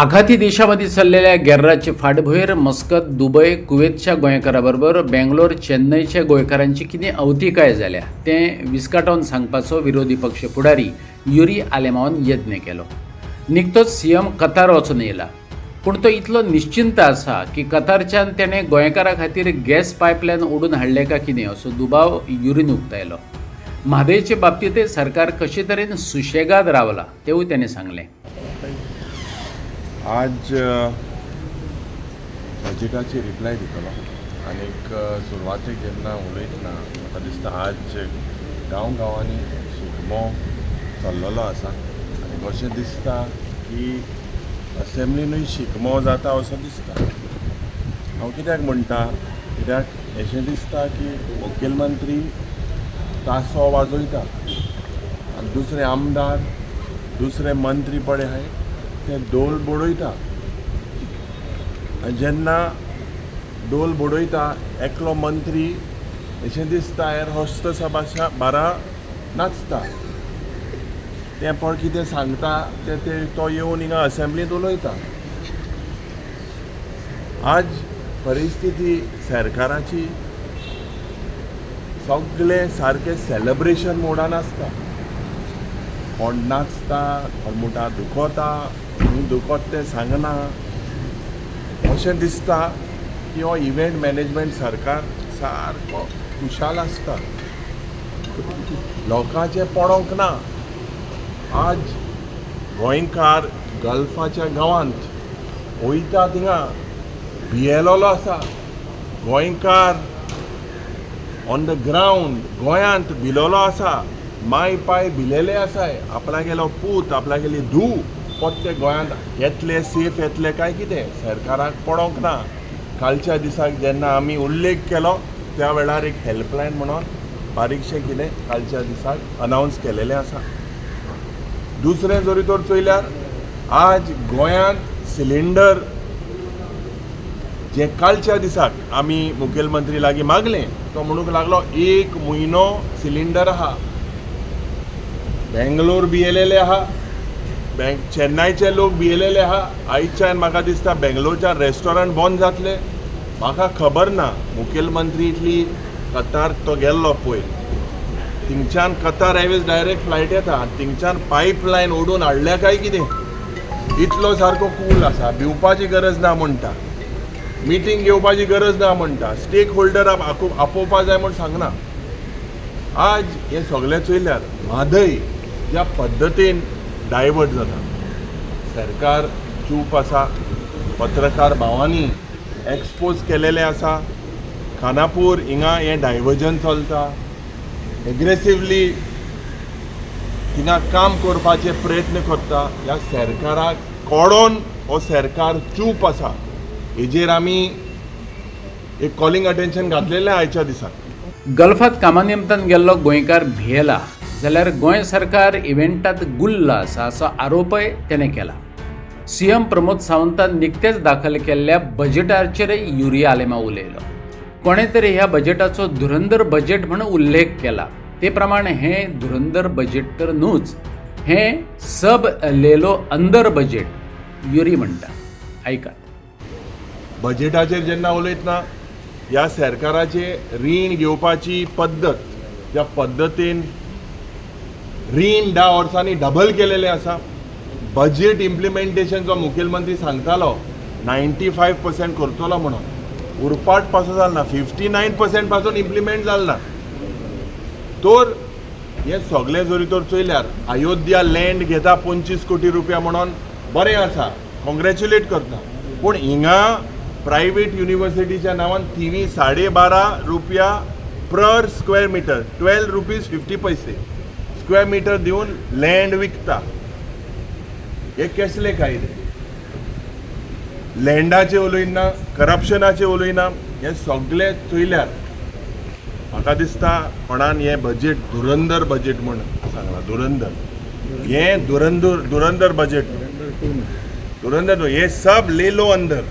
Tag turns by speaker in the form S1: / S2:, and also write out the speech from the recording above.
S1: आघाती देशामध्ये चाललेल्या गॅर्राचे फाटभुंयेर मस्कत, दुबय, कुवेतच्या गोंयकारांबरोबर बेंगलोर, चेन्नईच्या गोंयकारांची कितें अवतिकाय जाल्या तें विस्काटोवन सांगपाचो विरोधी पक्ष फुडारी युरी आलेमावन यत्न केलो. निकतोच सीएम कतार वचून येयला, पूण तो इतलो निश्चिंत आसा की कतारच्यान तेणें गोंयकारां खातीर गॅस पायपलायन ओडून हाडले काय कितें असो दुबाव युरीन उक्तायलो. म्हादयचे बाबतींत सरकार कशे तरेन सुशेगाद रावला तेवूय ताणें सांगलें.
S2: आज बजेटाची रिप्लाय दितलो आनी सुरवातेक जेन्ना उलयतना म्हाका दिसता आज गांवांनी शिगमो चल्लेलो आसा आनी अशें दिसता की असेंब्लीनूय शिगमो जाता असो दिसता. हांव कित्याक म्हणटा, कित्याक अशें दिसता की मुखेलमंत्री तासो वाजयता आनी दुसरे आमदार, दुसरे मंत्री पळय हाय ते डोल बडयता. आनी जेन्ना डोल बडयता एकलो मंत्री अशें दिसता यार हस्तसभाच्या बारा नाचता. तें पण कितें सांगता ते तो येवन हिंगा असेंब्लींत उलयता. आज परिस्थिती सरकाराची सगळे सारके सेलिब्रेशन मोडान आसता. कोण नाचता, कोण म्हणटा दुखोता, आनी दुखोत तें सांगना. अशें दिसता की हो इव्हेंट मॅनेजमेंट सरकार सारको खुशाल आसता. लोकांचें पडोंक ना. आज गोंयकार गल्फाच्या गांवांत वयता थिंगा भियेलोलो आसा. गोंयकार ऑन द ग्रावंड गोंयांत भिलोलो आसा. माय पाय भिलेले आसाय. आपल्यागेलो पूत, आपल्यागेली धूव पोत्ते गोंयांत येतले, सेफ येतले काय कितें सरकाराक पडोंक ना. कालच्या दिसाक जेन्ना आमी उल्लेख केलो त्या वेळार एक हेल्पलायन म्हणून बारीकशें कितें कालच्या दिसाक अनावन्स केलेलें आसा. दुसरें जरी तर चोयल्यार आज गोंयांत सिलिंडर जे कालच्या दिसाक आमी मुखेलमंत्री लागीं मागलें तो म्हणूंक लागलो 1 म्हयनो सिलिंडर आहा. बेंगलोर भियेलेले आहा, चेन्नईचे लोक भियेलेले आहा. आयच्यान म्हाका दिसता बेंगलोरच्या रेस्टॉरंट बंद जातले. म्हाका खबर ना मुखेलमंत्री इतली कतार तो गेल्लो पळय, थिंगच्यान कतार एअरवेज डायरेक्ट फ्लायट येता, थिंगच्यान पायपलायन ओडून हाडल्या काय कितें. इतलो सारको कूल आसा, भिवपाची गरज ना म्हणटा, मिटींग घेवपाची गरज ना म्हणटा, स्टेक होल्डराक आपोवपा जाय म्हूण सांगना. आज हे सगळें चोयल्यार म्हादय ज्या पद्दतीन डायवर्ट जाता, सरकार चूप आसा. पत्रकार भावांनी एक्सपोज केलेले आसा. खानापूर हिंगा हें डायवर्जन चलता. एग्रेसिवली थिंगा काम करपाचे प्रयत्न करता. ह्या सरकाराक कोडोन हो सरकार चूप आसा. हेजेर आमी एक कॉलिंग अटेन्शन घातलेलें आयच्या दिसाक.
S1: गल्फात कामा निमतान गेल्लो गोंयकार भियेला जाल्यार गोंय सरकार इव्हेंटांत गुल्ल आसा असो आरोपय तेणें केला. सीएम प्रमोद सावंतान निकतेच दाखल केल्ल्या बजेटाचेरय युरी आलेमा उलयलो. कोणें तरी ह्या बजेटाचो धुरंदर बजेट म्हणून उल्लेख केला. ते प्रमाणे हें धुरंदर बजेट तर न्हूच, हें सब लेलो अंदर बजेट युरी म्हणटा. ऐकात.
S2: बजेटाचेर जेन्ना उलयतना ह्या सरकाराचे रीण घेवपाची पद्दत, ज्या पद्दतीन रीण 10 वर्सांनी डबल केलेलें आसा. बजेट इम्प्लिमेंटेशन जो मुखेलमंत्री सांगतालो 95% करतलो म्हणून, उरपाट पासून जालना, 59% पासून इम्प्लिमेंट जालना. तर हे सगळें जरी तर चोयल्यार अयोध्या लँड घेता 25 कोटी रुपया म्हणून बरें आसा, कॉंग्रॅच्युलेट करता. पूण हिंगा प्रायवेट युनिवर्सिटीच्या नांवान थिवी 12.5 रुपया पर स्क्वेअर मिटर, 12 रुपीज 50 पैसे स्क्वेअर मिटर दिवन लँड विकता. हे कसले कायदे? लँडाचे उलयना, करप्शनाचे उलयना. हे सगळे चोयल्यार म्हाका दिसता कोणान हे बजेट धुरंदर बजेट म्हूण सांगला. धुरंदर हे धुरंदर बजेट, धुरंदर हे सब लेलो अंदर.